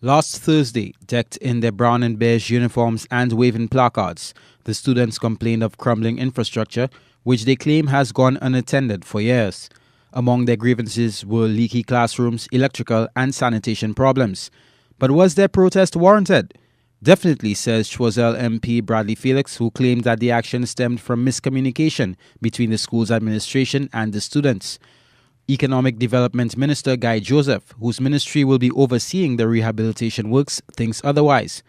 Last Thursday, decked in their brown and beige uniforms and waving placards, the students complained of crumbling infrastructure, which they claim has gone unattended for years. Among their grievances were leaky classrooms, electrical and sanitation problems. But was their protest warranted? Definitely, says Choiseul MP Bradley Felix, who claimed that the action stemmed from miscommunication between the school's administration and the students. Economic Development Minister Guy Joseph, whose ministry will be overseeing the rehabilitation works, thinks otherwise.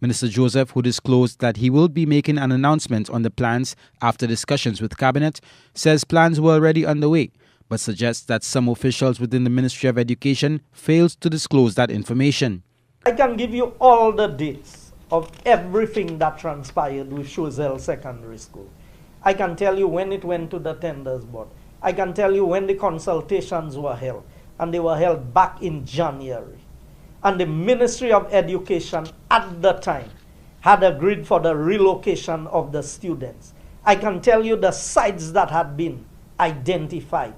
Minister Joseph, who disclosed that he will be making an announcement on the plans after discussions with Cabinet, says plans were already underway, but suggests that some officials within the Ministry of Education failed to disclose that information. I can give you all the dates of everything that transpired with Choiseul Secondary School. I can tell you when it went to the tenders board. I can tell you when the consultations were held, and they were held back in January. And the Ministry of Education at the time had agreed for the relocation of the students. I can tell you the sites that had been identified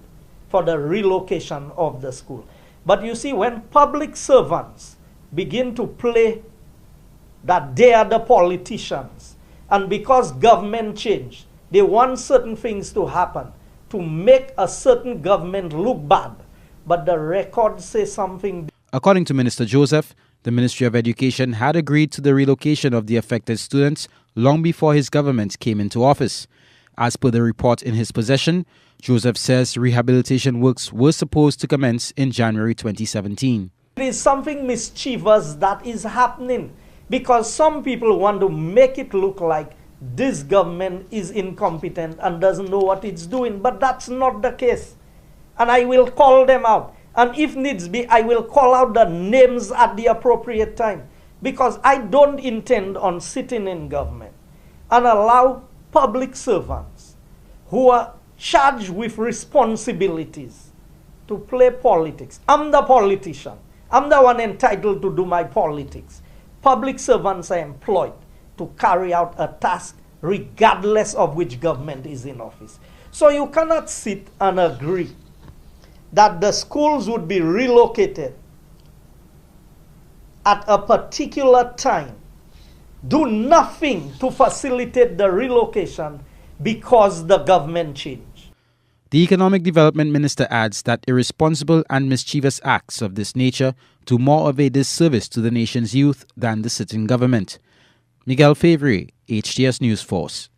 for the relocation of the school. But you see, when public servants begin to play that they are the politicians, and because government changed, they want certain things to happen to make a certain government look bad, but the records say something. According to Minister Joseph, the Ministry of Education had agreed to the relocation of the affected students long before his government came into office. As per the report in his possession, Joseph says rehabilitation works were supposed to commence in January 2017. There is something mischievous that is happening because some people want to make it look like this government is incompetent and doesn't know what it's doing, but that's not the case. And I will call them out. And if needs be, I will call out the names at the appropriate time, because I don't intend on sitting in government and allow public servants who are charged with responsibilities to play politics. I'm the politician. I'm the one entitled to do my politics. Public servants are employed to carry out a task regardless of which government is in office. So you cannot sit and agree that the schools would be relocated at a particular time, do nothing to facilitate the relocation because the government changed. The Economic Development Minister adds that irresponsible and mischievous acts of this nature do more of a disservice to the nation's youth than the sitting government. Miguel Favre, HTS News Force.